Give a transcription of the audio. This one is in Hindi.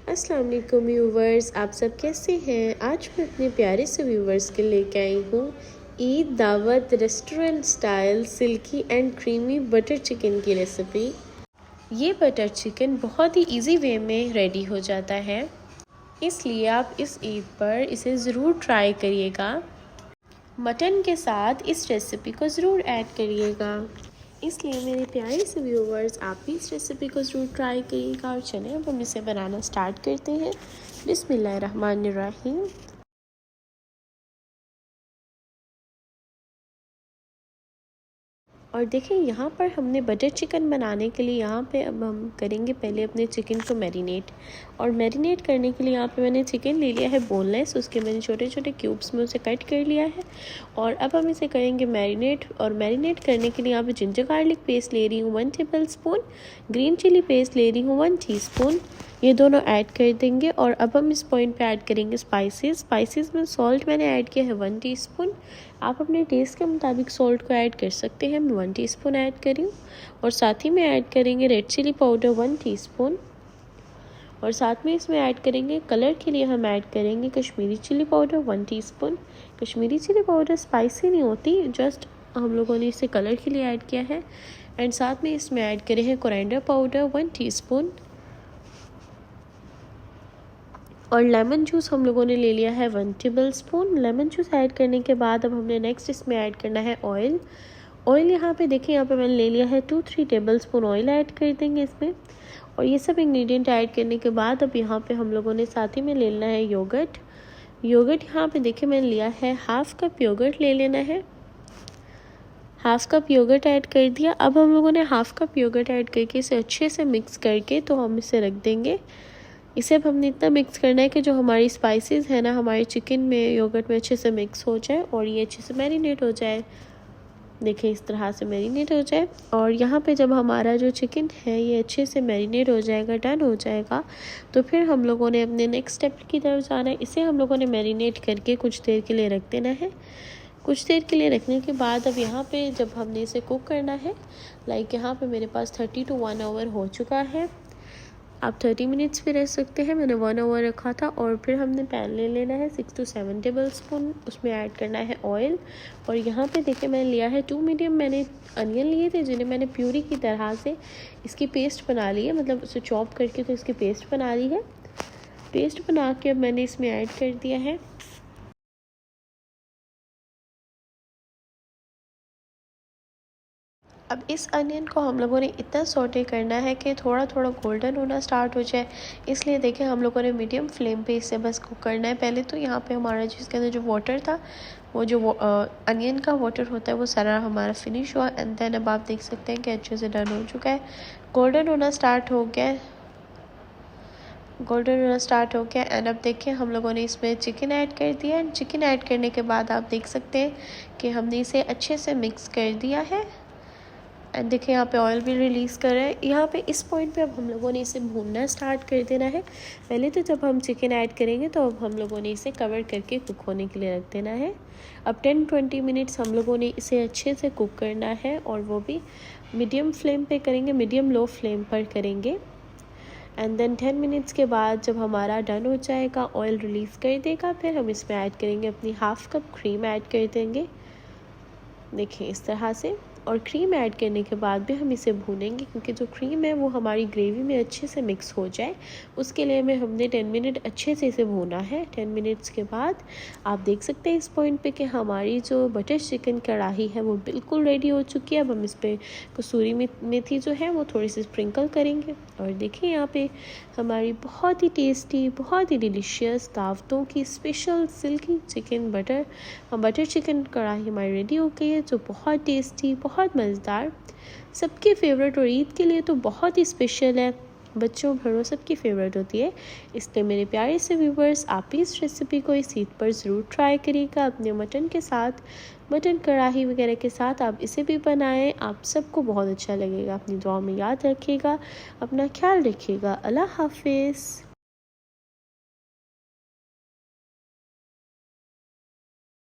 अस्सलाम वालेकुम व्यूवर्स, आप सब कैसे हैं। आज मैं अपने प्यारे से व्यूवर्स के लेके आई हूँ ईद दावत restaurant style silkie and creamy butter chicken की रेसिपी। ये बटर चिकन बहुत ही इजी वे में रेडी हो जाता है, इसलिए आप इस ईद पर इसे ज़रूर ट्राई करिएगा। मटन के साथ इस रेसिपी को ज़रूर ऐड करिएगा। इसलिए मेरे प्यारे से व्यूवर्स, आप भी इस रेसिपी को ज़रूर ट्राई करिएगा। और चलें अब हम इसे बनाना स्टार्ट करते हैं। बिस्मिल्लाहिर्रहमानिर्रहीम। और देखें, यहाँ पर हमने बटर चिकन बनाने के लिए यहाँ पे अब हम करेंगे पहले अपने चिकन को मैरिनेट। और मैरिनेट करने के लिए यहाँ पे मैंने चिकन ले लिया है बोनलेस, उसके मैंने छोटे छोटे क्यूब्स में उसे कट कर लिया है। और अब हम इसे करेंगे मैरिनेट। और मैरिनेट करने के लिए यहाँ पे जिंजर गार्लिक पेस्ट ले रही हूँ 1 tablespoon, green chilli paste ले रही हूँ 1 टीस्पून। ये दोनों ऐड कर देंगे। और अब हम इस पॉइंट पे ऐड करेंगे स्पाइसेस में सॉल्ट मैंने ऐड किया है 1 टीस्पून। आप अपने टेस्ट के मुताबिक सॉल्ट को ऐड कर सकते हैं। मैं 1 टीस्पून ऐड करी हूँ। और साथ ही में ऐड करेंगे रेड चिली पाउडर 1 टीस्पून। और साथ में इसमें ऐड करेंगे कलर के लिए हम ऐड करेंगे Kashmiri chilli powder 1 teaspoon. Kashmiri chilli powder spicy नहीं होती, जस्ट हम लोगों ने इसे कलर के लिए ऐड किया है। एंड साथ में इसमें ऐड करें हैं कोरिएंडर पाउडर 1 टीस्पून। और लेमन जूस हम लोगों ने ले लिया है 1 table spoon. Lemon juice add करने के बाद अब हमने नेक्स्ट इसमें ऐड करना है ऑयल। ऑयल यहाँ पे देखिए, यहाँ पे मैंने ले लिया है 2-3 टेबल स्पून ऑयल ऐड कर देंगे इसमें। और ये सब इंग्रेडिएंट ऐड करने के बाद अब यहाँ पे हम लोगों ने साथ ही में ले लेना है योगर्ट। यहाँ पे देखिए मैंने लिया है 1/2 कप योगर्ट ले लेना है। 1/2 कप योगर्ट ऐड कर दिया। अब हम लोगों ने 1/2 कप योगर्ट ऐड करके इसे अच्छे से मिक्स करके तो हम इसे रख देंगे। इसे अब हमने इतना मिक्स करना है कि जो हमारी स्पाइसेस है ना हमारे चिकन में योगर्ट में अच्छे से मिक्स हो जाए और ये अच्छे से मैरिनेट हो जाए। देखिए इस तरह से मैरिनेट हो जाए। और यहाँ पे जब हमारा जो चिकन है ये अच्छे से मैरिनेट हो जाएगा, डन हो जाएगा, तो फिर हम लोगों ने अपने नेक्स्ट स्टेप की तरफ जाना है। इसे हम लोगों ने मैरिनेट करके कुछ देर के लिए रख देना है। कुछ देर के लिए रखने के बाद अब यहाँ पे जब हमने इसे कुक करना है, लाइक यहाँ पे मेरे पास 30 to 1 आवर हो चुका है। आप 30 मिनट्स भी रह सकते हैं, मैंने 1 आवर रखा था। और फिर हमने पैन ले लेना है 6 to 7 टेबल स्पून, उसमें ऐड करना है ऑयल। और यहाँ पे देखिए मैंने लिया है 2 मीडियम मैंने अनियन लिए थे, जिन्हें मैंने प्यूरी की तरह से इसकी पेस्ट बना ली है, मतलब उसे चॉप करके तो इसकी पेस्ट बना ली है। पेस्ट बना के अब मैंने इसमें ऐड कर दिया है। अब इस अनियन को हम लोगों ने इतना सॉटे करना है कि थोड़ा थोड़ा गोल्डन होना स्टार्ट हो जाए। इसलिए देखिए हम लोगों ने मीडियम फ्लेम पे इसे बस कुक करना है। पहले तो यहाँ पे हमारा जिसके अंदर जो वाटर था, वो जो अनियन का वाटर होता है वो सारा हमारा फिनिश हुआ। एंड देन अब आप देख सकते हैं कि अच्छे से डन हो चुका है, गोल्डन होना स्टार्ट हो गया है, गोल्डन होना स्टार्ट हो गया। एंड अब देखिए हम लोगों ने इसमें चिकन ऐड कर दिया। एंड चिकन ऐड करने के बाद आप देख सकते हैं कि हमने इसे अच्छे से मिक्स कर दिया है। एंड देखिए यहाँ पे ऑयल भी रिलीज़ कर रहा है। यहाँ पे इस पॉइंट पे अब हम लोगों ने इसे भूनना स्टार्ट कर देना है। पहले तो जब हम चिकन ऐड करेंगे तो अब हम लोगों ने इसे कवर करके कुक होने के लिए रख देना है। अब 10-20 मिनट्स हम लोगों ने इसे अच्छे से कुक करना है, और वो भी मीडियम फ्लेम पे करेंगे, मीडियम लो फ्लेम पर करेंगे। एंड देन 10 मिनट्स के बाद जब हमारा डन हो जाएगा, ऑयल रिलीज़ कर देगा, फिर हम इसमें ऐड करेंगे अपनी 1/2 कप क्रीम ऐड कर देंगे, देखिए इस तरह से। और क्रीम ऐड करने के बाद भी हम इसे भूनेंगे, क्योंकि जो क्रीम है वो हमारी ग्रेवी में अच्छे से मिक्स हो जाए। उसके लिए में हमने 10 मिनट अच्छे से इसे भूना है। 10 मिनट्स के बाद आप देख सकते हैं इस पॉइंट पे कि हमारी जो बटर चिकन कढ़ाई है वो बिल्कुल रेडी हो चुकी है। अब हम इस पर कसूरी मेथी जो है वो थोड़ी सी स्प्रिंकल करेंगे। और देखिए यहाँ पे हमारी बहुत ही टेस्टी, बहुत ही डिलीशियस दावतों की special silky chicken butter chicken kadai हमारी रेडी हो गई है, जो बहुत टेस्टी, बहुत मज़ेदार, सबके फेवरेट, और ईद के लिए तो बहुत ही स्पेशल है। बच्चों बड़ों सबकी फेवरेट होती है। इसलिए मेरे प्यारे से व्यूवर्स, आप भी इस रेसिपी को इस ईद पर ज़रूर ट्राई करिएगा अपने मटन के साथ, मटन कढ़ाई वगैरह के साथ आप इसे भी बनाएं। आप सबको बहुत अच्छा लगेगा। अपनी दुआ में याद रखिएगा, अपना ख्याल रखिएगा। अल्लाह हाफिज़।